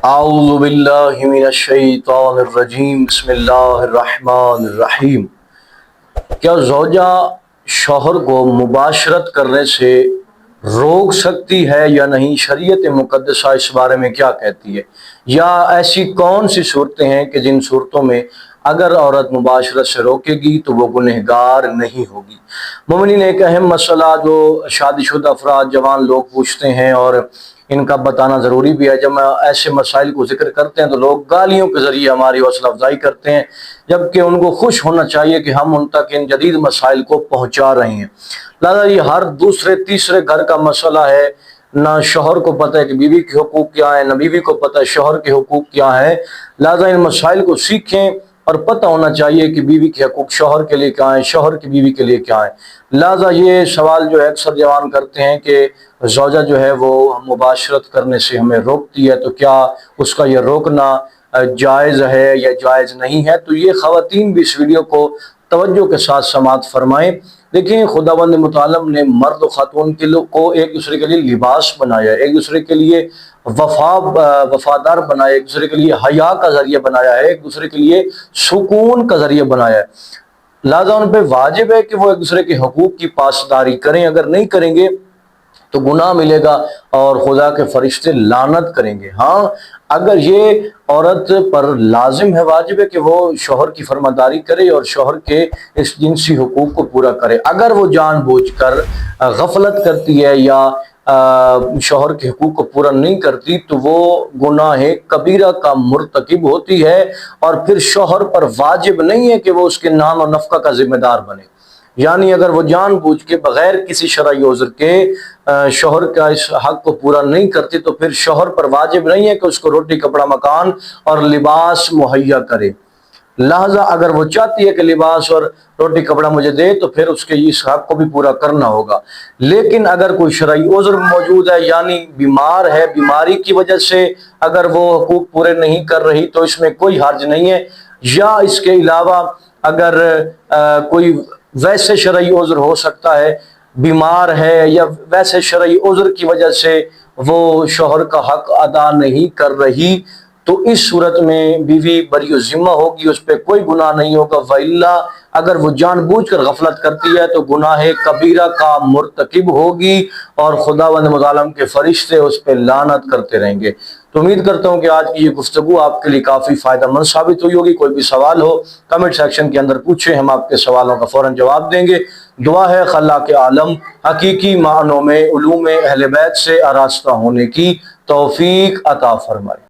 اعوذ باللہ من الشیطان الرجیم بسم اللہ الرحمن الرحیم۔ کیا زوجہ شوہر کو مباشرت کرنے سے روک سکتی ہے یا نہیں؟ شریعت مقدسہ اس بارے میں کیا کہتی ہے؟ یا ایسی کون سی صورتیں ہیں کہ جن صورتوں میں اگر عورت مباشرت سے روکے گی تو وہ گنہگار نہیں ہوگی؟ مومنین، ایک اہم مسئلہ جو شادی شدہ افراد جوان لوگ پوچھتے ہیں اور ان کا بتانا ضروری بھی ہے۔ جب میں ایسے مسائل کو ذکر کرتے ہیں تو لوگ گالیوں کے ذریعے ہماری حوصلہ افزائی کرتے ہیں، جبکہ ان کو خوش ہونا چاہیے کہ ہم ان تک ان جدید مسائل کو پہنچا رہے ہیں۔ لہٰذا یہ ہر دوسرے تیسرے گھر کا مسئلہ ہے، نہ شوہر کو پتہ ہے کہ بیوی کے حقوق کیا ہیں، نہ بیوی کو پتہ ہے شوہر کے حقوق کیا ہیں۔ لہٰذا ان مسائل کو سیکھیں اور پتہ ہونا چاہیے کہ بیوی کے حقوق شوہر کے لیے کیا ہیں، شوہر کی بیوی کے لیے کیا ہیں۔ لہٰذا یہ سوال جو ہے اکثر جوان کرتے ہیں کہ زوجہ جو ہے وہ مباشرت کرنے سے ہمیں روکتی ہے، تو کیا اس کا یہ روکنا جائز ہے یا جائز نہیں ہے؟ تو یہ خواتین بھی اس ویڈیو کو توجہ کے ساتھ سماعت فرمائیں۔ دیکھیں، خداوند متعال نے مرد و خاتون کو ایک دوسرے کے لیے لباس بنایا ہے، ایک دوسرے کے لیے وفادار بنایا ہے، ایک دوسرے کے لیے حیا کا ذریعہ بنایا ہے، ایک دوسرے کے لیے سکون کا ذریعہ بنایا ہے۔ لہٰذا ان پہ واجب ہے کہ وہ ایک دوسرے کے حقوق کی پاسداری کریں۔ اگر نہیں کریں گے تو گناہ ملے گا اور خدا کے فرشتے لعنت کریں گے۔ ہاں، اگر یہ عورت پر لازم ہے، واجب ہے کہ وہ شوہر کی فرمانبرداری کرے اور شوہر کے اس جنسی حقوق کو پورا کرے۔ اگر وہ جان بوجھ کر غفلت کرتی ہے یا شوہر کے حقوق کو پورا نہیں کرتی تو وہ گناہ کبیرہ کا مرتکب ہوتی ہے، اور پھر شوہر پر واجب نہیں ہے کہ وہ اس کے نان و نفقہ کا ذمہ دار بنے۔ یعنی اگر وہ جان بوجھ کے بغیر کسی شرعی عذر کے شوہر کا اس حق کو پورا نہیں کرتی تو پھر شوہر پر واجب نہیں ہے کہ اس کو روٹی کپڑا مکان اور لباس مہیا کرے۔ لہذا اگر وہ چاہتی ہے کہ لباس اور روٹی کپڑا مجھے دے تو پھر اس کے اس حق کو بھی پورا کرنا ہوگا۔ لیکن اگر کوئی شرعی عذر موجود ہے، یعنی بیمار ہے، بیماری کی وجہ سے اگر وہ حقوق پورے نہیں کر رہی تو اس میں کوئی حرج نہیں ہے، یا اس کے علاوہ اگر کوئی ویسے شرعی عذر ہو سکتا ہے، بیمار ہے یا ویسے شرعی عذر کی وجہ سے وہ شوہر کا حق ادا نہیں کر رہی، تو اس صورت میں بیوی بری و ذمہ ہوگی، اس پہ کوئی گناہ نہیں ہوگا۔ وَإِلَّا اگر وہ جان بوجھ کر غفلت کرتی ہے تو گناہ کبیرہ کا مرتکب ہوگی اور خداوند متعال کے فرشتے اس پہ لعنت کرتے رہیں گے۔ تو امید کرتا ہوں کہ آج کی یہ گفتگو آپ کے لیے کافی فائدہ مند ثابت ہوئی ہوگی۔ کوئی بھی سوال ہو کمنٹ سیکشن کے اندر پوچھیں، ہم آپ کے سوالوں کا فوراً جواب دیں گے۔ دعا ہے خلاق عالم حقیقی معنوں میں علوم اہل بیت سے آراستہ ہونے کی توفیق عطا فرمائے۔